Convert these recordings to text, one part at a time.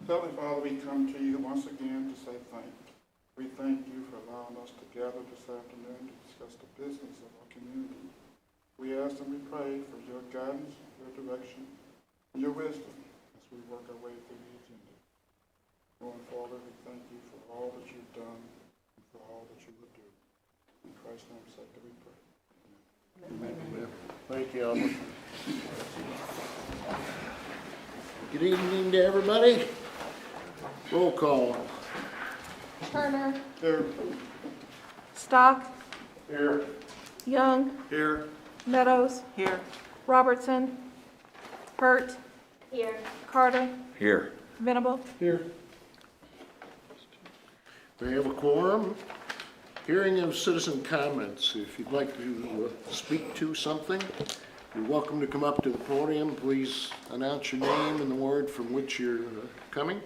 Heavenly Father, we come to you once again to say thank you. We thank you for allowing us to gather this afternoon to discuss the business of our community. We ask and we pray for your guidance, your direction, and your wisdom as we work our way through the agenda. Going forward, we thank you for all that you've done and for all that you will do. In Christ's name, say that we pray. Amen. Thank you, Albert. Good evening to everybody. Roll call. Turner. Here. Stock. Here. Young. Here. Meadows. Here. Robertson. Hurt. Here. Carter. Here. Venable. Here. We have a quorum. Hearing of citizen comments. If you'd like to speak to something, you're welcome to come up to the podium. Please announce your name and the ward from which you're coming.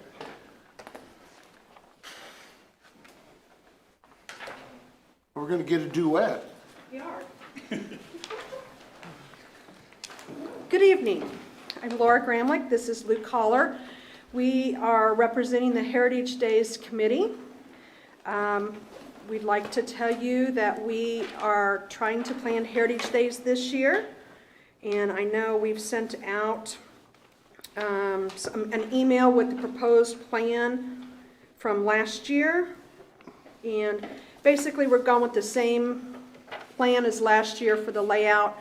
We're going to get a duet. We are. Good evening. I'm Laura Gramlich. This is Luke Collar. We are representing the Heritage Days Committee. We'd like to tell you that we are trying to plan Heritage Days this year. And I know we've sent out an email with the proposed plan from last year. And basically, we're going with the same plan as last year for the layout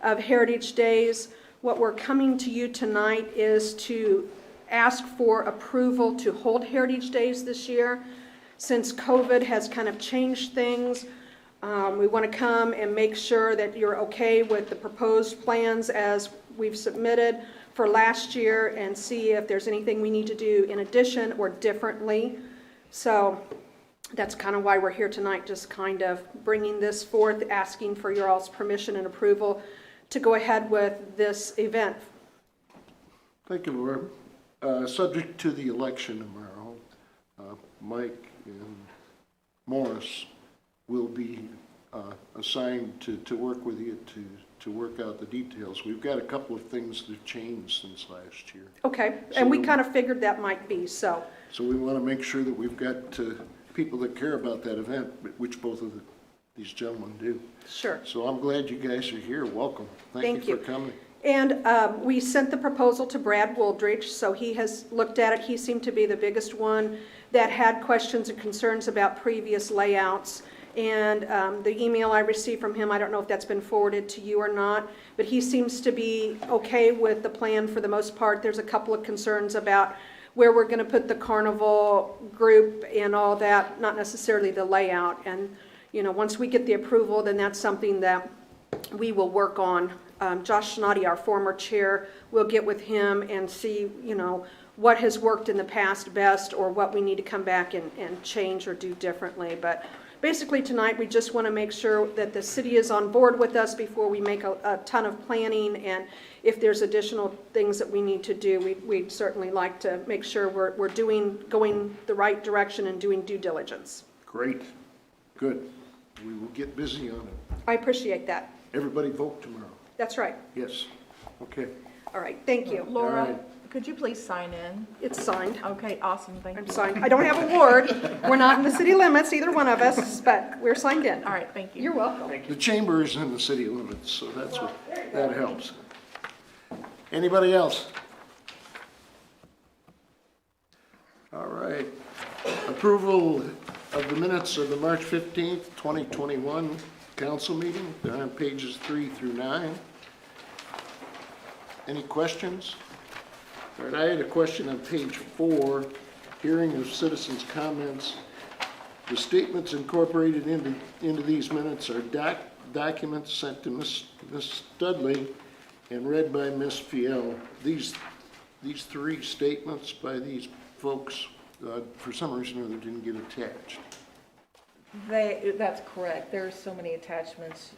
of Heritage Days. What we're coming to you tonight is to ask for approval to hold Heritage Days this year. Since COVID has kind of changed things, we want to come and make sure that you're okay with the proposed plans as we've submitted for last year and see if there's anything we need to do in addition or differently. So that's kind of why we're here tonight, just kind of bringing this forth, asking for your all's permission and approval to go ahead with this event. Thank you, Laura. Subject to the election tomorrow, Mike and Morris will be assigned to work with you to work out the details. We've got a couple of things that have changed since last year. Okay, So and we kind of figured that might be, so. So we want to make sure that we've got people that care about that event, which both of these gentlemen do. Sure. So I'm glad you guys are here. Welcome. Thank you for coming. And we sent the proposal to Brad Wooldridge, so he has looked at it. He seemed to be the biggest one that had questions and concerns about previous layouts. And the email I received from him, I don't know if that's been forwarded to you or not, but he seems to be okay with the plan for the most part. There's a couple of concerns about where we're going to put the carnival group and all that, not necessarily the layout. And, you know, once we get the approval, then that's something that we will work on. Josh Schnotty, our former chair, will get with him and see, you know, what has worked in the past best or what we need to come back and change or do differently. But basically tonight we just want to make sure that the city is on board with us before we make a ton of planning, and if there's additional things that we need to do, we'd certainly like to make sure we're going the right direction and doing due diligence. Great. Good. We will get busy on it. I appreciate that. Everybody vote tomorrow. That's right. Yes. Okay. All right, thank you. Laura, All right. could you please sign in? It's signed. Okay, awesome, thank you. I'm signed. I don't have a ward. We're not in the city limits, either one of us, but we're signed in. All right, thank you. You're welcome. The chamber is in the city limits, so that helps. Anybody else? All right. Approval of the minutes of the March 15th, 2021 council meeting. They're on pages 3 through 9. Any questions? All right, I had a question on page 4, hearing of citizens' comments. The statements incorporated into these minutes are documents sent to Ms. Studley and read by Ms. Fiel. These three statements by these folks, for some reason or other, didn't get attached. That's correct. There are so many attachments.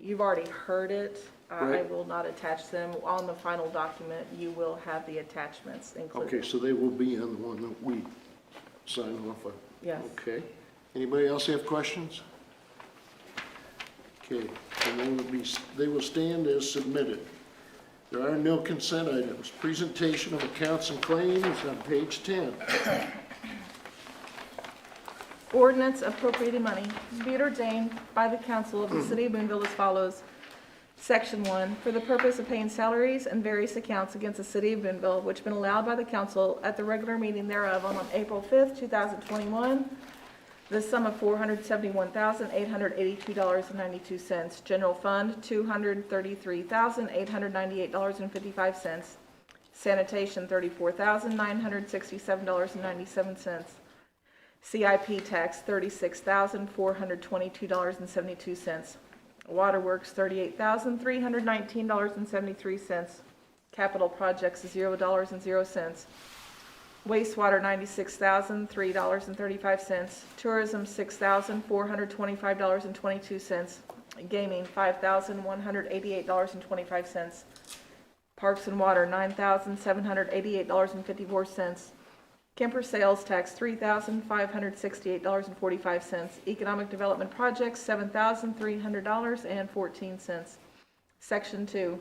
You've already heard it. Right. I will not attach them. On the final document, you will have the attachments included. Okay, so they will be on the one that we sign off on. Yes. Okay. Anybody else have questions? Okay, and they will stand as submitted. There are no consent items. Presentation of accounts and claims on page 10. Ordinance appropriating money be it ordained by the council of the city of Boonville as follows. Section 1, for the purpose of paying salaries and various accounts against the city of Boonville, which have been allowed by the council at the regular meeting thereof on April 5th, 2021, the sum of $471,882.92. General fund, $233,898.55. Sanitation, $34,967.97. CIP tax, $36,422.72. Waterworks, $38,319.73. Capital projects, $0.00. Wastewater, $96,003.35. Tourism, $6,425.22. Gaming, $5,188.25. Parks and Water, $9,788.54. Kemper sales tax, $3,568.45. Economic development projects, $7,300.14. Section 2.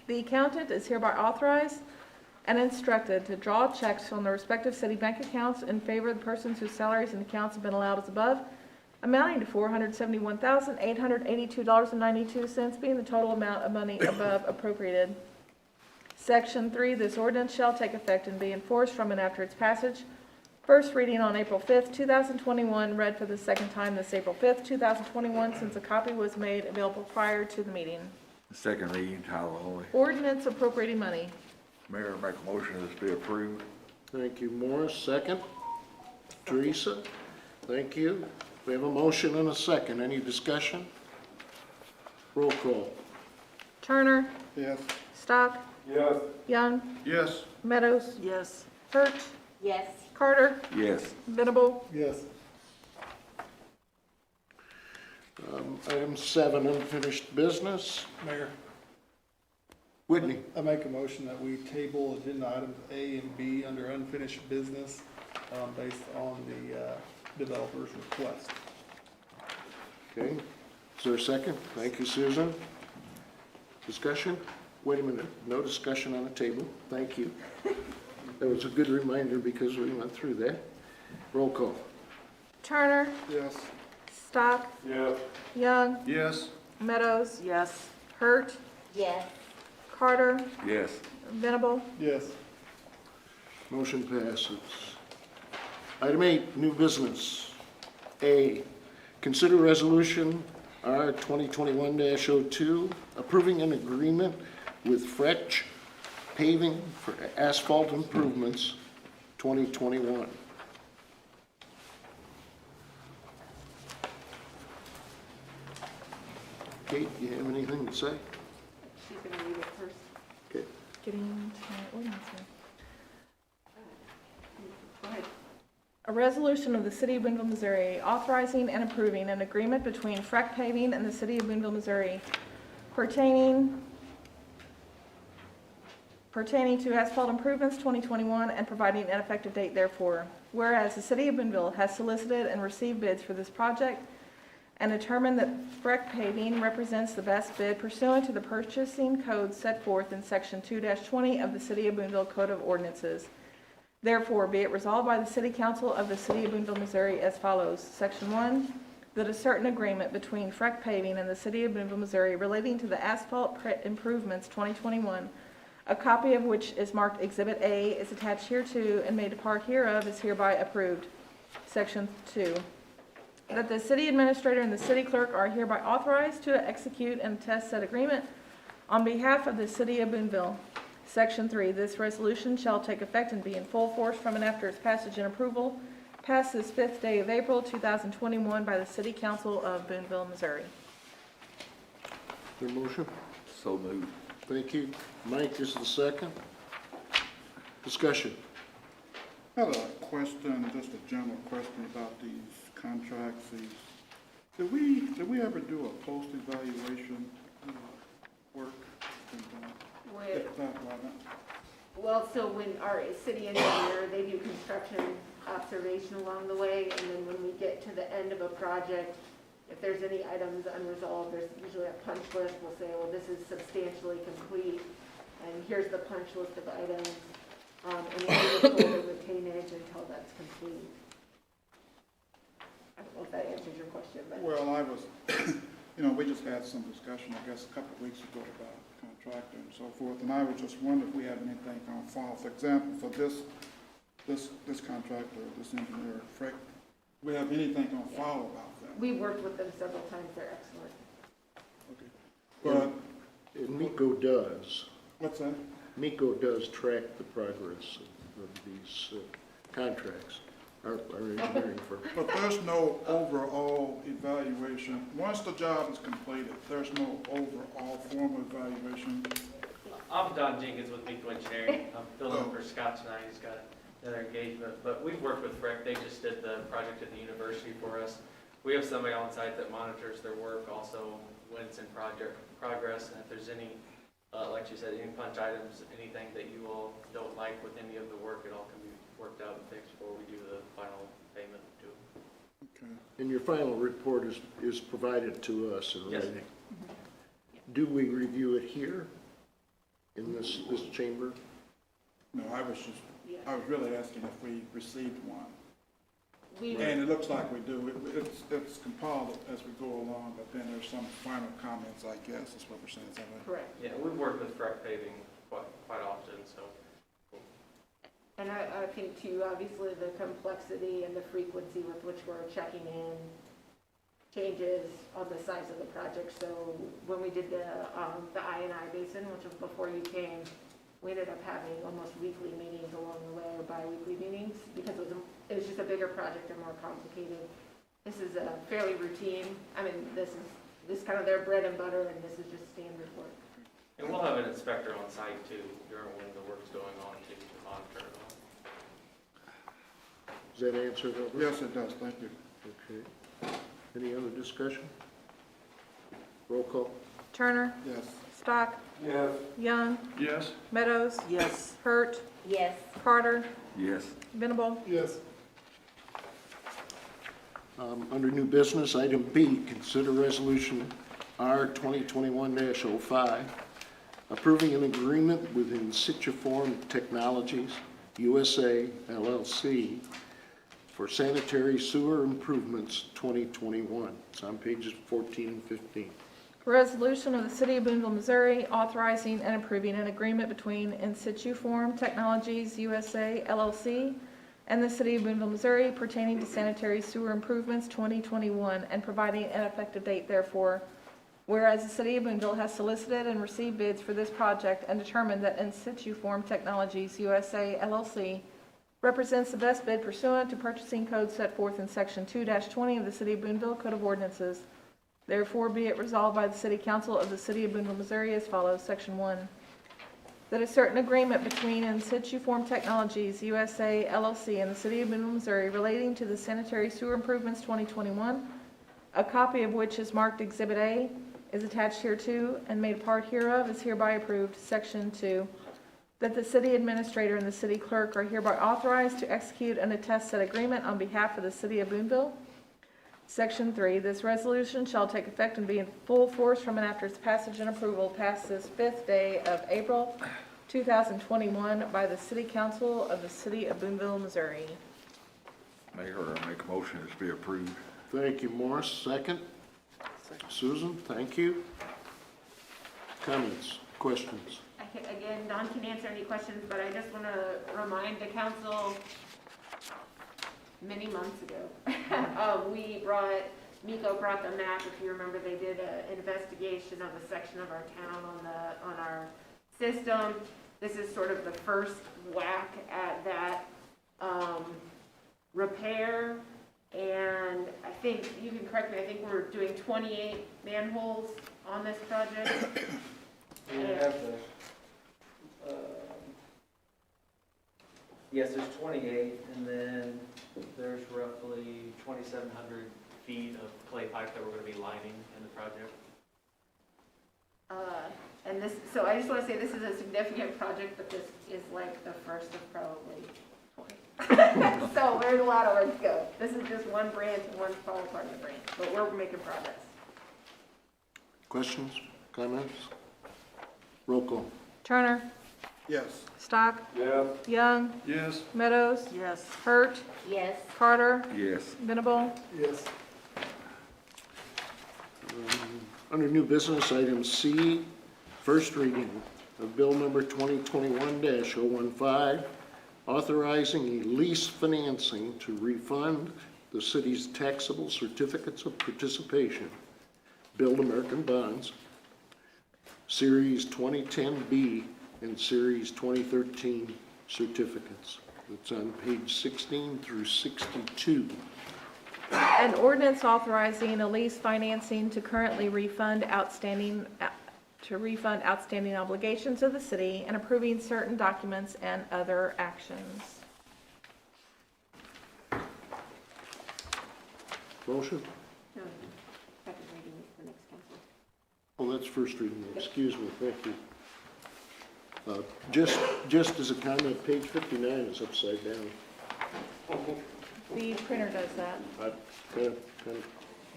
The accountant is hereby authorized and instructed to draw checks from the respective city bank accounts in favor of the persons whose salaries and accounts have been allowed as above, amounting to $471,882.92, being the total amount of money above appropriated. Section 3, this ordinance shall take effect and be enforced from and after its passage. First reading on April 5th, 2021, read for the second time this April 5th, 2021, since a copy was made available prior to the meeting. Second reading, title only. Ordinance appropriating money. Mayor, make a motion that this be approved. Thank you, Morris. Second. Teresa, thank you. We have a motion and a second. Any discussion? Roll call. Turner, Yes. Stock, Yes. Young, Yes. Meadows, Yes. Hurt, Yes. Carter, Yes. Venable. Yes. Item 7, unfinished business. Mayor, Whitney. I make a motion that we table agenda items A and B under unfinished business based on the developer's request. Okay. Is there a second? Thank you, Susan. Discussion? Wait a minute. No discussion on the table. Thank you. That was a good reminder because we went through that. Roll call. Turner, Yes. Stock, Yes. Young, Yes. Meadows, Yes. Hurt, Yes. Carter, Yes. Venable. Yes. Motion passes. Item 8, new business. A, consider resolution R 2021-02, approving an agreement with Fretch Paving for asphalt improvements 2021. Kate, you have anything to say? She's gonna read it first. Okay. Getting to my ordinance here. Go ahead. A resolution of the City of Boonville, Missouri, authorizing and approving an agreement between Freck Paving and the City of Boonville, Missouri pertaining to asphalt improvements 2021 and providing an effective date therefore. Whereas the City of Boonville has solicited and received bids for this project and determined that Freck Paving represents the best bid pursuant to the purchasing code set forth in Section 2-20 of the City of Boonville Code of Ordinances. Therefore, be it resolved by the City Council of the City of Boonville, Missouri as follows. Section 1, that a certain agreement between Freck Paving and the City of Boonville, Missouri relating to the asphalt improvements 2021, a copy of which is marked Exhibit A, is attached hereto and made a part hereof is hereby approved. Section 2, that the city administrator and the city clerk are hereby authorized to execute and attest said agreement on behalf of the City of Boonville. Section 3, this resolution shall take effect and be in full force from and after its passage and approval, passed this 5th day of April 2021 by the City Council of Boonville, Missouri. Their motion? So moved. Thank you. Mike is the second. Discussion. I have a question, just a general question about these contracts. Did we ever do a post-evaluation work? With, Talk about it. well, so when our city engineer, they do construction observation along the way, and then when we get to the end of a project, if there's any items unresolved, there's usually a punch list. We'll say, well, this is substantially complete. and here's the punch list of items, and we will hold the retainage until that's complete. I don't know if that answers your question, but. Well, I was, we just had some discussion, I guess, a couple of weeks ago about contractor and so forth, and I was just wondering if we have anything on file. For example, for this contractor, this engineer, Frick, we have anything on file about them? We've worked with them several times, they're excellent. Okay. But, And MECO does. what's that? MECO does track the progress of these contracts, our engineering firm. But there's no overall evaluation. Once the job is completed, there's no overall formal evaluation. I'm Don Jenkins with MECO Engineering. I'm filling in for Scott tonight. He's got another engagement. But we've worked with Frick. They just did the project at the university for us. We have somebody on site that monitors their work, also when it's in project progress. And if there's any, like you said, any punch items, anything that you all don't like with any of the work, it all can be worked out and fixed before we do the final payment to them. Okay. And your final report is provided to us in Yes. writing. Do we review it here in this chamber? No, I was really asking if we received one. We, And it looks like we do. It's compiled as we go along, but then there's some final comments, I guess, is what we're saying, is that right? correct. Yeah, we've worked with Frick paving quite often, so. And I think too, obviously, the complexity and the frequency with which we're checking in changes on the size of the project. So when we did the I&I basin, which was before you came, we ended up having almost weekly meetings along the way, or bi-weekly meetings, because it was just a bigger project and more complicated. This is a fairly routine, this is kind of their bread and butter, and this is just standard work. And we'll have an inspector on site too during when the work's going on to monitor it all. Does that answer that? Yes, it does. Thank you. Okay. Any other discussion? Roll call. Turner, Yes. Stock, Yes. Young, Yes. Meadows, Yes. Hurt, Yes. Carter, Yes. Venable. Yes. Under new business, item B, consider resolution R 2021-05, approving an agreement with In Situ Technologies USA LLC for sanitary sewer improvements 2021. It's on pages 14 and 15. Resolution of the City of Boonville, Missouri, authorizing and approving an agreement between In Situ Technologies USA LLC and the City of Boonville, Missouri pertaining to sanitary sewer improvements 2021 and providing an effective date therefore. Whereas the City of Boonville has solicited and received bids for this project and determined that In Situ Technologies USA LLC represents the best bid pursuant to purchasing code set forth in Section 2-20 of the City of Boonville Code of Ordinances. Therefore, be it resolved by the City Council of the City of Boonville, Missouri as follows. Section 1, that a certain agreement between In Situ Technologies USA LLC and the City of Boonville, Missouri relating to the sanitary sewer improvements 2021, a copy of which is marked Exhibit A, is attached hereto and made part hereof is hereby approved. Section 2, that the city administrator and the city clerk are hereby authorized to execute and attest said agreement on behalf of the City of Boonville. Section 3, this resolution shall take effect and be in full force from and after its passage and approval past this 5th day of April 2021 by the City Council of the City of Boonville, Missouri. Mayor, I make a motion this be approved. Thank you, Morris. Second? Susan, thank you. Comments, questions? Again, Don can answer any questions, but I just want to remind the council, many months ago, MECO brought the map. If you remember, they did an investigation of a section of our town on our system. This is sort of the first whack at that repair. And I think, you can correct me, I think we're doing 28 manholes on this project. We have yes, there's 28, and then there's roughly 2,700 feet of clay pipe that we're going to be lining in the project. And this, so I just want to say this is a significant project, but this is like the first of probably 20. So there's a lot of work to go. This is just one branch and one small part of the branch, but we're making progress. Questions, comments? Roll call. Turner, Yes. Stock, Yes. Young, Yes. Meadows, Yes. Hurt, Yes. Carter, Yes. Venable. Yes. Under new business, item C, first reading of bill number 2021-015, authorizing a lease financing to refund the city's taxable certificates of participation, Build American Bonds, Series 2010B and Series 2013 certificates. It's on page 16 through 62. An ordinance authorizing a lease financing to currently refund outstanding obligations of the city and approving certain documents and other actions. Motion? No, second reading is the next council. Oh, that's first reading, excuse me, thank you. Just as a comment, page 59 is upside down. The printer does that. I kind of,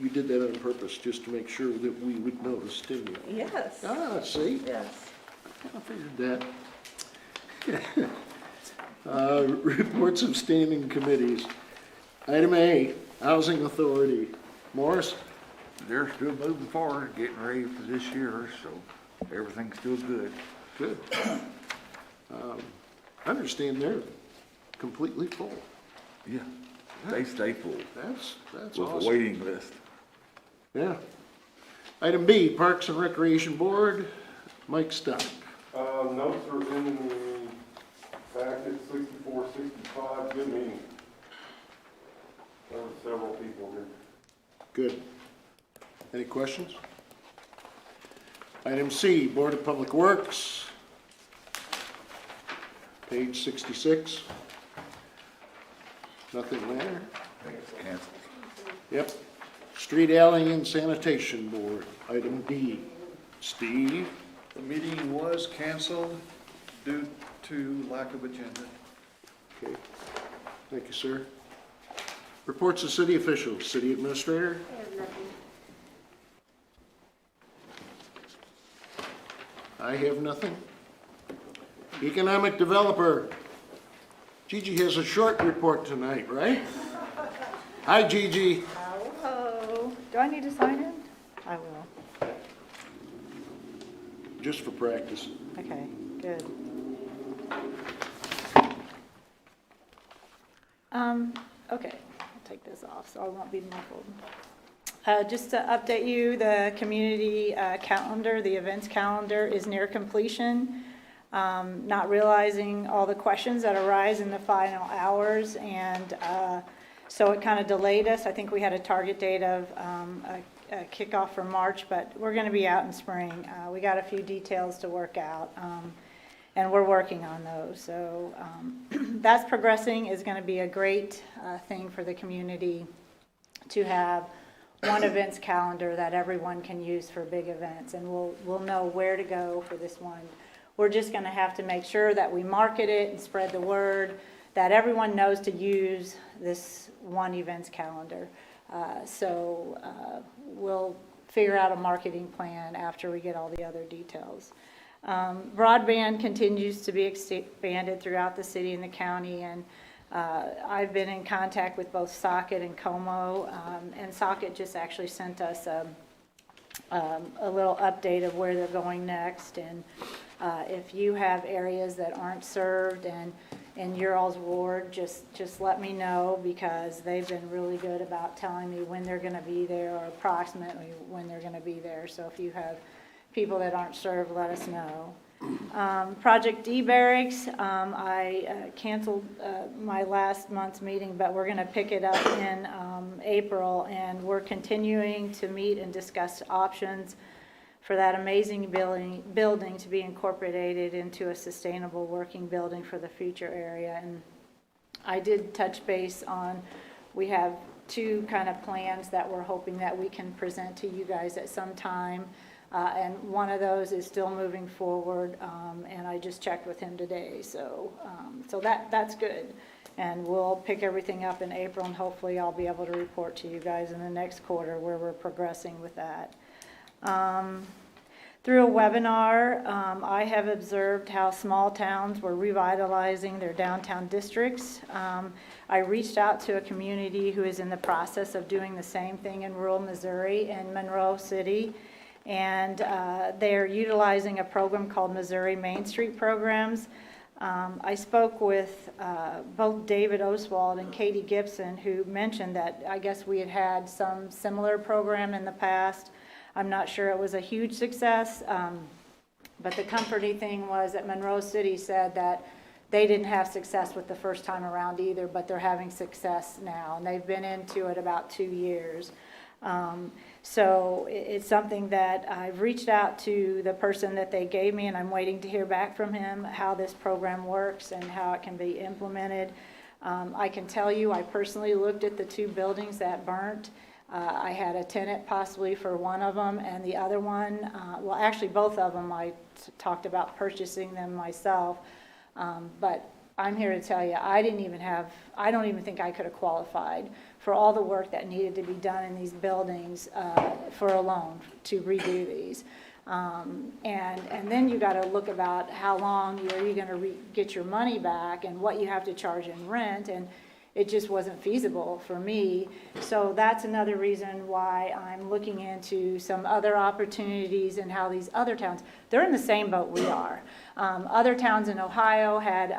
you did that on purpose, just to make sure that we would notice, didn't you? Yes. Ah, see, Yes. I figured that. Reports of standing committees. Item A, Housing Authority. Morris? They're still moving forward, getting ready for this year, so everything's still good. Good. I understand they're completely full. Yeah, they stay full That's with a awesome. waiting list. Yeah. Item B, Parks and Recreation Board, Mike Stock. Notes are in the packet, 64, 65, good meeting. There were several people here. Good. Any questions? Item C, Board of Public Works, page 66. Nothing there? I think it's canceled. Yep. Street, Alley, and Sanitation Board, item D. Steve? The meeting was canceled due to lack of agenda. Okay. Thank you, sir. Reports of city officials, city administrator? I have nothing. I have nothing. Economic developer. Gigi has a short report tonight, right? Hi, Gigi. Hello. Do I need to sign in? I will. Just for practice. Okay, good. Okay, I'll take this off so I won't be muffled. Just to update you, the community calendar, the events calendar is near completion. Not realizing all the questions that arise in the final hours, and so it kind of delayed us. I think we had a target date of a kickoff for March, but we're going to be out in spring. We got a few details to work out, and we're working on those. So that's progressing. Is going to be a great thing for the community to have one events calendar that everyone can use for big events, and we'll know where to go for this one. We're just going to have to make sure that we market it and spread the word, that everyone knows to use this one events calendar. So we'll figure out a marketing plan after we get all the other details. Broadband continues to be expanded throughout the city and the county, and I've been in contact with both Socket and Como, and Socket just actually sent us a little update of where they're going next. And if you have areas that aren't served and in your all's ward, just let me know, because they've been really good about telling me when they're going to be there, or approximately when they're going to be there. So if you have people that aren't served, let us know. Project D Barracks, I canceled my last month's meeting, but we're going to pick it up in April, and we're continuing to meet and discuss options for that amazing building to be incorporated into a sustainable working building for the future area. And I did touch base on, we have two kind of plans that we're hoping that we can present to you guys at some time. And one of those is still moving forward, and I just checked with him today. So that's good. And we'll pick everything up in April, and hopefully I'll be able to report to you guys in the next quarter where we're progressing with that. Through a webinar, I have observed how small towns were revitalizing their downtown districts. I reached out to a community who is in the process of doing the same thing in rural Missouri in Monroe City. And they're utilizing a program called Missouri Main Street Programs. I spoke with both David Oswald and Katie Gibson, who mentioned that I guess we had some similar program in the past. I'm not sure it was a huge success, but the comforting thing was that Monroe City said that they didn't have success with the first time around either, but they're having success now, and they've been into it about 2 years. So it's something that I've reached out to the person that they gave me, and I'm waiting to hear back from him how this program works and how it can be implemented. I can tell you, I personally looked at the 2 buildings that burnt. I had a tenant possibly for one of them, and the other one, well, actually both of them, I talked about purchasing them myself. But I'm here to tell you, I don't even think I could have qualified for all the work that needed to be done in these buildings for a loan to redo these. And then you got to look about how long are you going to get your money back and what you have to charge in rent, and it just wasn't feasible for me. So that's another reason why I'm looking into some other opportunities and how these other towns, they're in the same boat we are. Other towns in Ohio had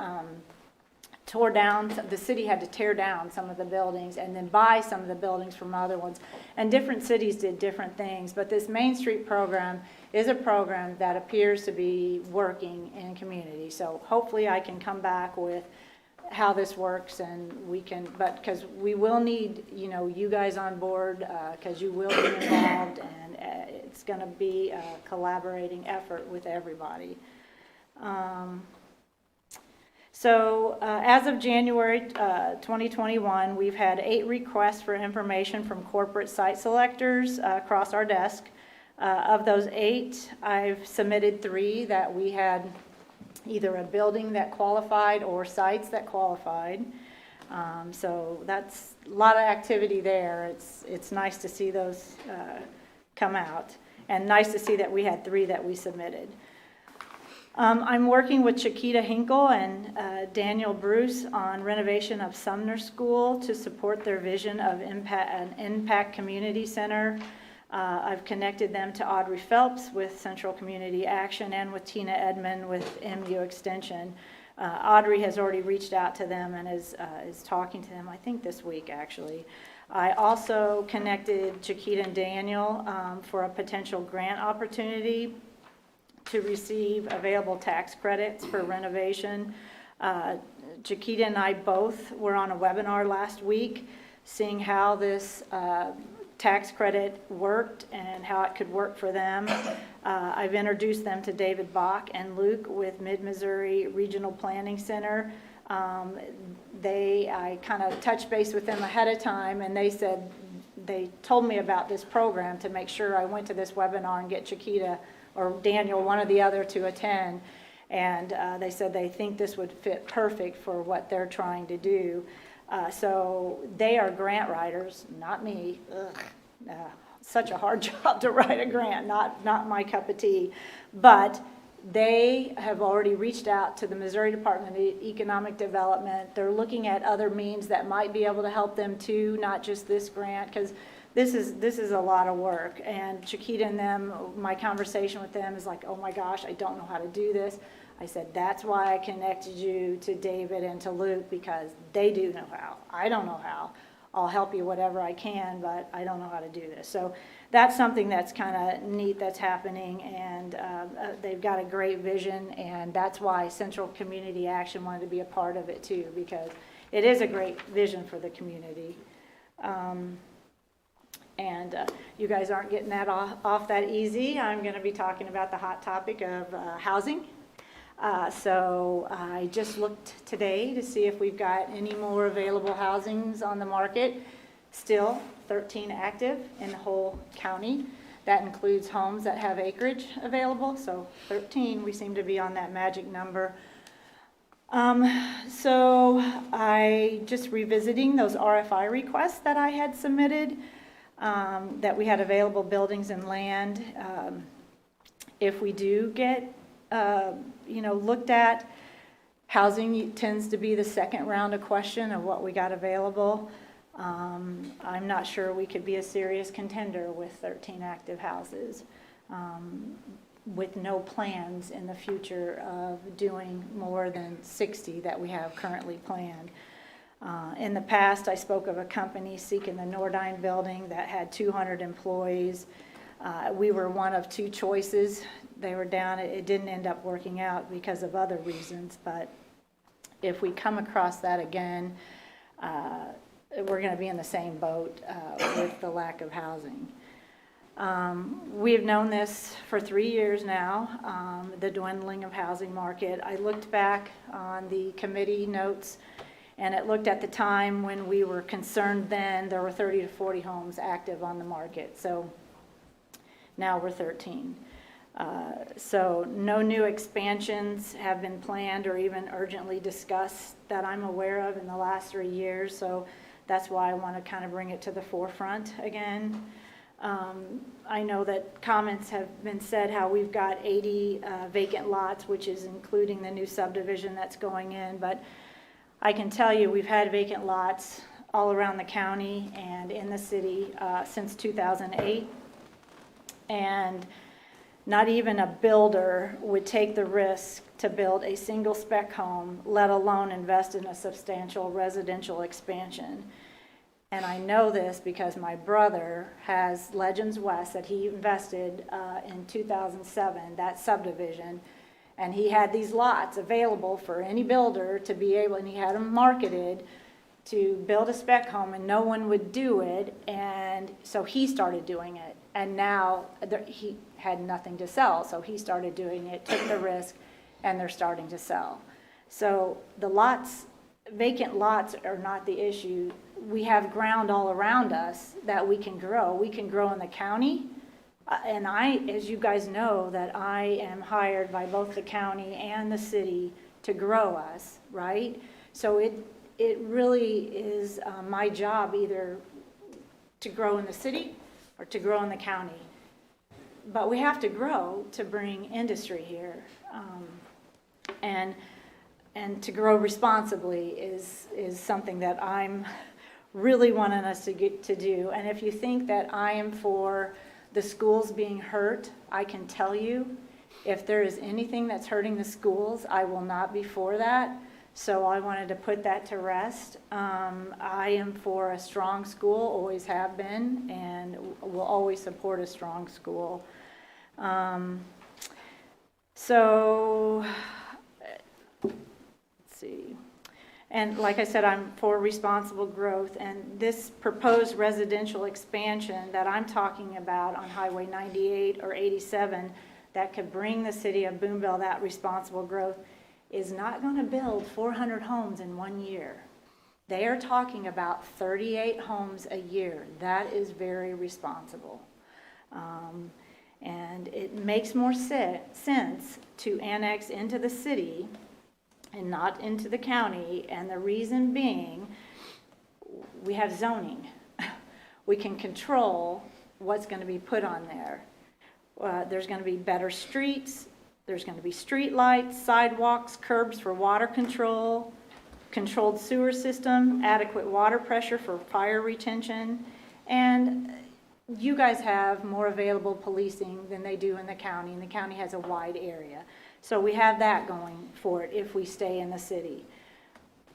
tore down, the city had to tear down some of the buildings and then buy some of the buildings from other ones. And different cities did different things, but this Main Street program is a program that appears to be working in community. So hopefully I can come back with how this works, and we can, but because we will need, you guys on board, because you will be involved, and it's going to be a collaborating effort with everybody. So as of January 2021, we've had 8 requests for information from corporate site selectors across our desk. Of those 8, I've submitted 3 that we had either a building that qualified or sites that qualified. So that's a lot of activity there. It's nice to see those come out, and nice to see that we had 3 that we submitted. I'm working with Chiquita Hinkle and Daniel Bruce on renovation of Sumner School to support their vision of an impact community center. I've connected them to Audrey Phelps with Central Community Action and with Tina Edmond with MU Extension. Audrey has already reached out to them and is talking to them, I think this week actually. I also connected Chiquita and Daniel for a potential grant opportunity to receive available tax credits for renovation. Chiquita and I both were on a webinar last week seeing how this tax credit worked and how it could work for them. I've introduced them to David Bach and Luke with Mid-Missouri Regional Planning Center. I kind of touched base with them ahead of time, and they told me about this program to make sure I went to this webinar and get Chiquita or Daniel, one or the other, to attend. And they said they think this would fit perfect for what they're trying to do. So they are grant writers, not me. Such a hard job to write a grant, not my cup of tea. But they have already reached out to the Missouri Department of Economic Development. They're looking at other means that might be able to help them too, not just this grant, because this is a lot of work. And Chiquita and them, my conversation with them is like, oh my gosh, I don't know how to do this. I said, that's why I connected you to David and to Luke, because they do know how. I don't know how. I'll help you whatever I can, but I don't know how to do this. So that's something that's kind of neat that's happening, and they've got a great vision, and that's why Central Community Action wanted to be a part of it too, because it is a great vision for the community. You guys aren't getting that off that easy. I'm going to be talking about the hot topic of housing. So I just looked today to see if we've got any more available housings on the market. Still 13 active in the whole county. That includes homes that have acreage available. So 13, we seem to be on that magic number. So I just revisiting those RFI requests that I had submitted, that we had available buildings and land. if we do get, looked at, housing tends to be the second round of question of what we got available. I'm not sure we could be a serious contender with 13 active houses, with no plans in the future of doing more than 60 that we have currently planned. In the past, I spoke of a company seeking the Nordine building that had 200 employees. We were one of two choices. They were down. It didn't end up working out because of other reasons, but if we come across that again, we're going to be in the same boat with the lack of housing. We have known this for 3 years now, the dwindling of housing market. I looked back on the committee notes, and it looked at the time when we were concerned then, there were 30 to 40 homes active on the market. So now we're 13. So no new expansions have been planned or even urgently discussed that I'm aware of in the last 3 years. So that's why I want to kind of bring it to the forefront again. I know that comments have been said how we've got 80 vacant lots, which is including the new subdivision that's going in. But I can tell you we've had vacant lots all around the county and in the city since 2008. And not even a builder would take the risk to build a single spec home, let alone invest in a substantial residential expansion. And I know this because my brother has Legends West that he invested in 2007, that subdivision. And he had these lots available for any builder to be able, and he had them marketed to build a spec home, and no one would do it. And so he started doing it. And now he had nothing to sell, so he started doing it, took the risk, and they're starting to sell. So the lots, vacant lots are not the issue. We have ground all around us that we can grow. We can grow in the county. And I, as you guys know, that I am hired by both the county and the city to grow us, right? So it really is my job either to grow in the city or to grow in the county. But we have to grow to bring industry here. And to grow responsibly is something that I'm really wanting us to get to do. And if you think that I am for the schools being hurt, I can tell you, if there is anything that's hurting the schools, I will not be for that. So I wanted to put that to rest. I am for a strong school, always have been, and will always support a strong school. So, let's see. And like I said, I'm for responsible growth, and this proposed residential expansion that I'm talking about on Highway 98 or 87 that could bring the city of Boonville that responsible growth is not going to build 400 homes in 1 year. They are talking about 38 homes a year. That is very responsible. And it makes more sense to annex into the city and not into the county, and the reason being, we have zoning. We can control what's going to be put on there. There's going to be better streets, there's going to be street lights, sidewalks, curbs for water control, controlled sewer system, adequate water pressure for fire retention, and you guys have more available policing than they do in the county, and the county has a wide area. So we have that going for it if we stay in the city.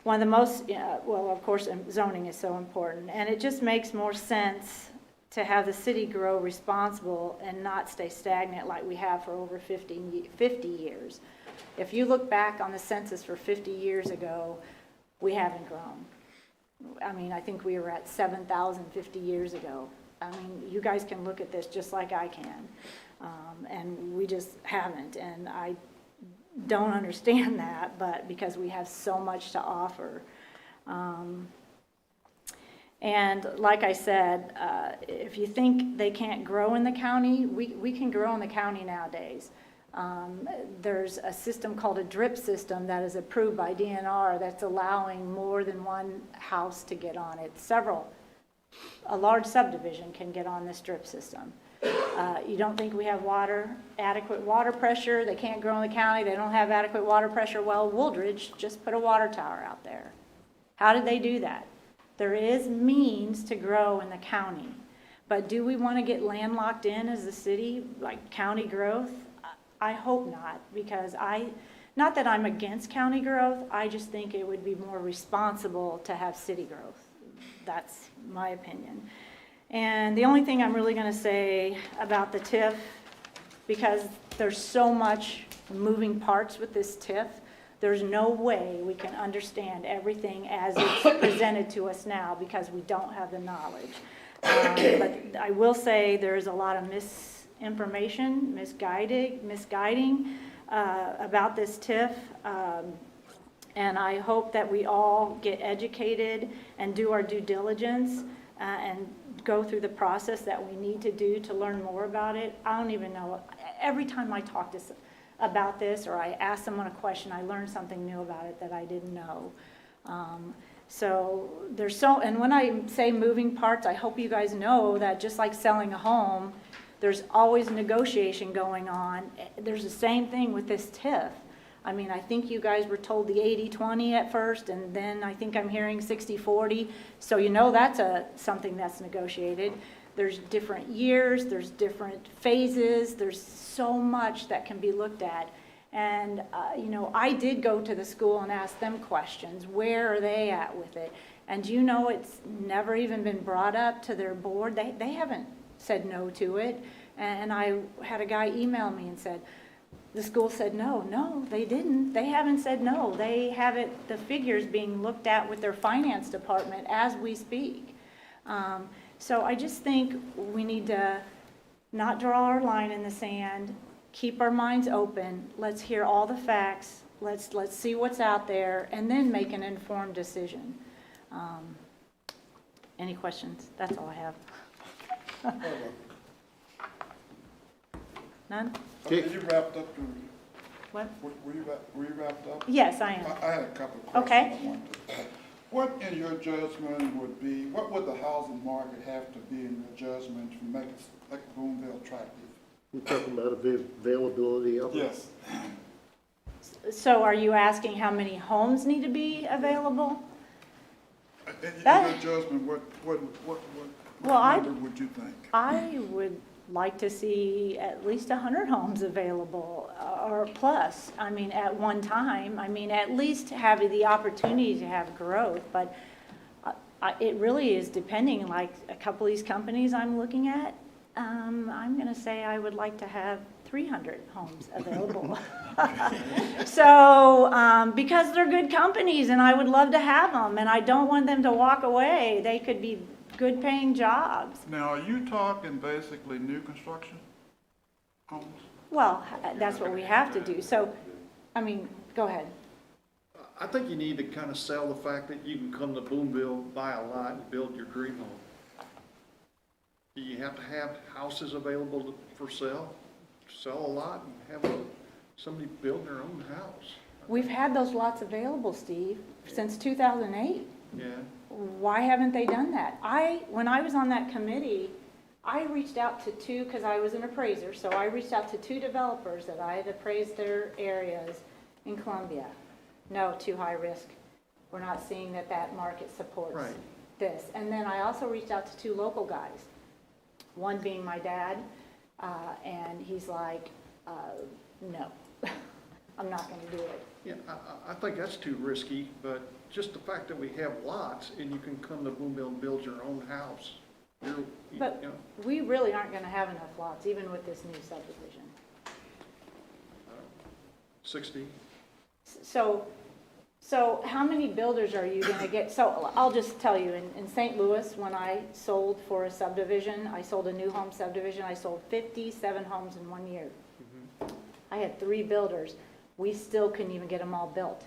One of the most, well, of course, zoning is so important, and it just makes more sense to have the city grow responsible and not stay stagnant like we have for over 50 years. If you look back on the census for 50 years ago, we haven't grown. I mean, I think we were at 7,000 50 years ago. I mean, you guys can look at this just like I can, and we just haven't, and I don't understand that, but because we have so much to offer. And like I said, if you think they can't grow in the county, we can grow in the county nowadays. There's a system called a drip system that is approved by DNR that's allowing more than one house to get on it, several a large subdivision can get on this drip system. You don't think we have adequate water pressure? They can't grow in the county, they don't have adequate water pressure. Well, Wooldridge just put a water tower out there. How did they do that? There is means to grow in the county, but do we want to get landlocked in as a city, like county growth? I hope not, because not that I'm against county growth, I just think it would be more responsible to have city growth. That's my opinion. And the only thing I'm really going to say about the TIF, because there's so much moving parts with this TIF, there's no way we can understand everything as it's presented to us now because we don't have the knowledge. But I will say there's a lot of misinformation, misguiding about this TIF. And I hope that we all get educated and do our due diligence and go through the process that we need to do to learn more about it. I don't even know. Every time I talk about this or I ask someone a question, I learn something new about it that I didn't know. And when I say moving parts, I hope you guys know that just like selling a home, there's always negotiation going on. There's the same thing with this TIF. I mean, I think you guys were told the 80-20 at first, and then I think I'm hearing 60-40. So you know that's something that's negotiated. There's different years, there's different phases, there's so much that can be looked at. And, I did go to the school and ask them questions. Where are they at with it? And it's never even been brought up to their board. They haven't said no to it. And I had a guy email me and said, the school said no, they didn't. They haven't said no. They have the figures being looked at with their finance department as we speak. So I just think we need to not draw our line in the sand, keep our minds open. Let's hear all the facts. Let's see what's out there and then make an informed decision. Any questions? That's all I have. None? Okay, you wrapped up? What? Were you wrapped up? Yes, I am. I had a couple of questions. Okay. I wanted to ask. What, in your judgment, what would the housing market have to be in your judgment to make Boonville attractive? We're talking about availability of it. Yes. So are you asking how many homes need to be available? In your judgment, what number would you think? I would like to see at least 100 homes available or plus. I mean, at one time. I mean, at least having the opportunity to have growth. But it really is depending. Like a couple of these companies I'm looking at, I'm going to say I would like to have 300 homes available. So, because they're good companies and I would love to have them and I don't want them to walk away. They could be good paying jobs. Now, are you talking basically new construction homes? Well, that's what we have to do. So, go ahead. I think you need to kind of sell the fact that you can come to Boonville, buy a lot, and build your dream home. Do you have to have houses available for sale a lot, and have somebody build their own house? We've had those lots available, Steve, since 2008. Yeah. Why haven't they done that? When I was on that committee, I reached out to two, because I was an appraiser, so I reached out to two developers that I had appraised their areas in Columbia. No, too high risk. We're not seeing that market supports this. And then I also reached out to two local guys, one being my dad, and he's like, no, I'm not going to do it. Yeah, I think that's too risky, but just the fact that we have lots and you can come to Boonville and build your own house. But we really aren't going to have enough lots, even with this new subdivision. 60. So how many builders are you going to get? So I'll just tell you, in St. Louis, when I sold for a subdivision, I sold a new home subdivision, I sold 57 homes in 1 year. I had 3 builders. We still couldn't even get them all built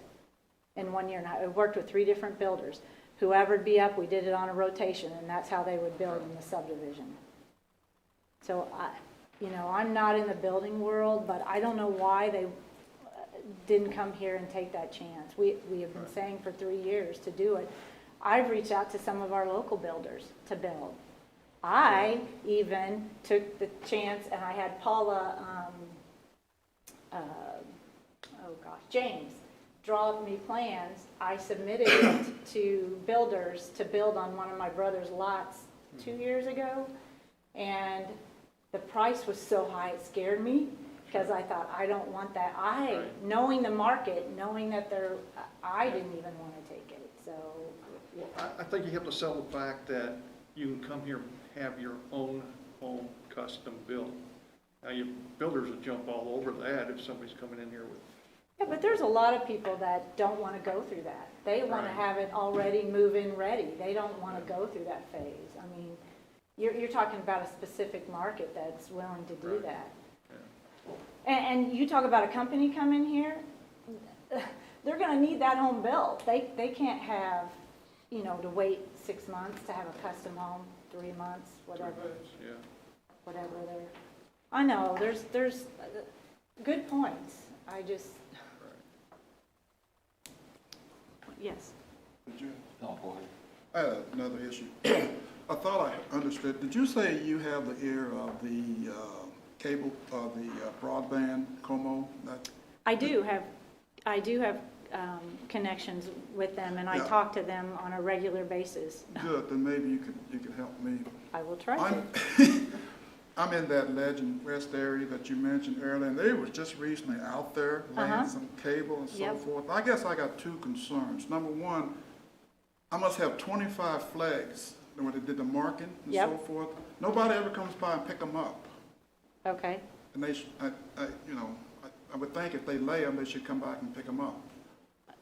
in 1 year. And I worked with 3 different builders. Whoever'd be up, we did it on a rotation, and that's how they would build in the subdivision. So I'm not in the building world, but I don't know why they didn't come here and take that chance. We have been saying for 3 years to do it. I've reached out to some of our local builders to build. I even took the chance, and I had Paula, James, draw up me plans. I submitted it to builders to build on one of my brother's lots 2 years ago, and the price was so high it scared me, because I thought, I don't want that. Knowing the market, knowing that I didn't even want to take it, so. Well, I think you have to sell the fact that you can come here and have your own home custom built. Now, your builders will jump all over that if somebody's coming in here with. Yeah, but there's a lot of people that don't want to go through that. They want to have it already move-in ready. They don't want to go through that phase. I mean, you're talking about a specific market that's willing to do that. And you talk about a company coming here, they're going to need that home built. They can't have, to wait 6 months to have a custom home, 3 months, whatever. Yeah. Whatever they're, I know, there's good points. I just, yes. Did you? No, go ahead. I had another issue. I thought I understood. Did you say you have the ear of the cable, the broadband, Como? I do have connections with them, and I Yeah. talk to them on a regular basis. Good, then maybe you could help me. I will try to. I'm in that Legend West area that you mentioned earlier, and they were just recently out there laying some cable and so Yep. forth. I guess I got two concerns. Number one, I must have 25 flags when they did the marking and Yep. so forth. Nobody ever comes by and pick them up. Okay, And they, I would think if they lay them, they should come back and pick them up.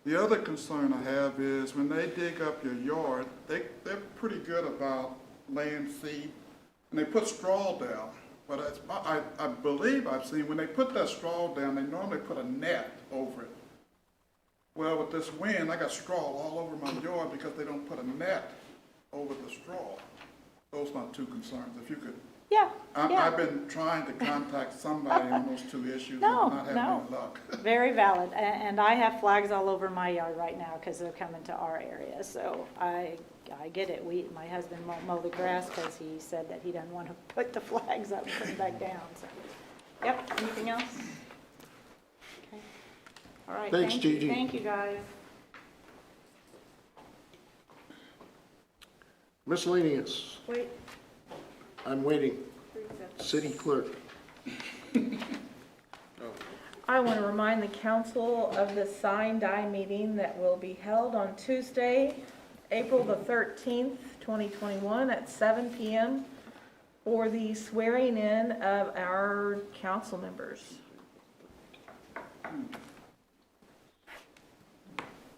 The other concern I have is when they dig up your yard, they're pretty good about laying seed, and they put straw down. But I believe I've seen, when they put that straw down, they normally put a net over it. Well, with this wind, I got straw all over my yard because they don't put a net over the straw. Those are my two concerns. If you could, yeah, I've been trying to contact somebody on those two issues, No, and not having no. any luck. very valid. And I have flags all over my yard right now because they're coming to our area, so I get it. My husband won't mow the grass because he said that he doesn't want to put the flags up and put them back down, so. Yep, anything else? Okay. All right, Thanks, thank you. Gigi. Thank you, guys. Miscellaneous. Wait, I'm waiting. City clerk. I want to remind the council of the sign die meeting that will be held on Tuesday, April the 13th, 2021 at 7 p.m. for the swearing in of our council members.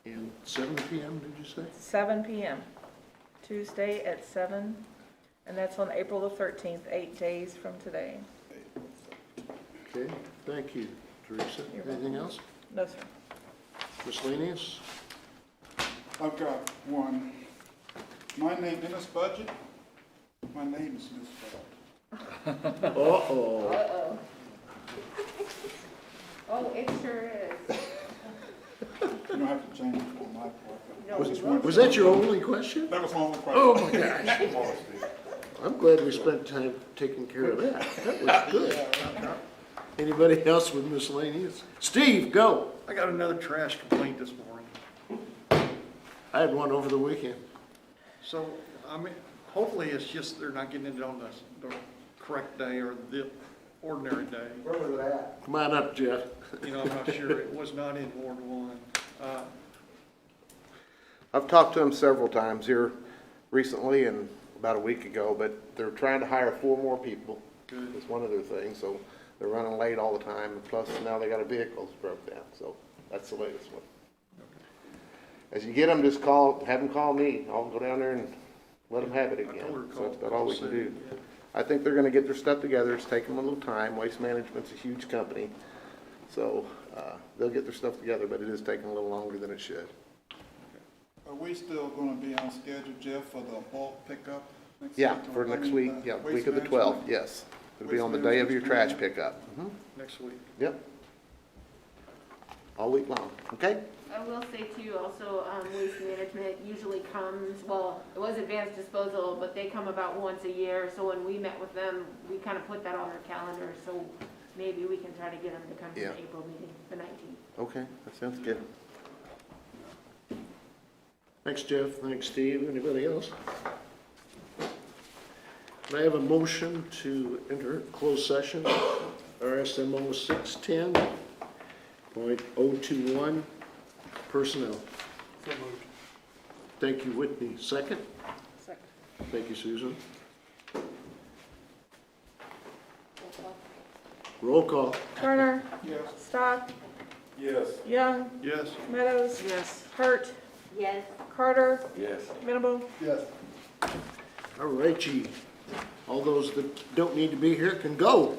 And 7 p.m., did you say? 7 p.m. Tuesday at 7, and that's on April the 13th, 8 days from today. Okay, thank you, Teresa. You're Anything welcome. else? No, sir. Miscellaneous? I've got one. My name in this budget, my name is misspelled. Uh-oh. Uh-oh. Oh, it sure is. You don't have to change it on my part. No, Was, we won't. was that your only question? That was my only question. Oh, my gosh. I'm glad we spent time taking care of that. That was good. Anybody else with miscellaneous? Steve, go. I got another trash complaint this morning. I had one over the weekend. So, I mean, hopefully it's just they're not getting it on the correct day or the ordinary day. Where was it at? Come on up, Jeff. I'm not sure. It was not in Ward 1. I've talked to them several times here recently and about a week ago, but they're trying to hire 4 more people. Good. It's one of their things, so they're running late all the time, and plus now they got a vehicle that's broke down, so that's the latest one. As you get them, just have them call me. I'll go down there and let them have it I again. told her to So that's call about all we can City. do. I think they're gonna get their stuff together. It's taking them a little time. Waste Management's a huge company, so they'll get their stuff together, but it is taking a little longer than it should. Are we still gonna be on schedule, Jeff, for the bulk pickup next week? Yeah, for next week, yeah, Waste week of the management? 12th, yes. It'll be Waste on the day of your management's trash pickup. Next week. Yep. all week long, okay? I will say too, also, waste management usually comes, well, it was advanced disposal, but they come about once a year, so when we met with them, we kind of put that on our calendar, so maybe we can try to get them to come to Yeah. the April meeting, the 19th. Okay, that sounds good. Thanks, Jeff. Thanks, Steve. Anybody else? May I have a motion to enter closed session, RSMO 610.021, personnel. So moved. Thank you, Whitney. Second? Second. Thank you, Susan. Roll call. Turner, Yes. Stock, Yes. Young, Yes. Meadows. Yes. Hurt, Yes. Carter, Yes. Venable. Yes. All right, Chief. All those that don't need to be here can go.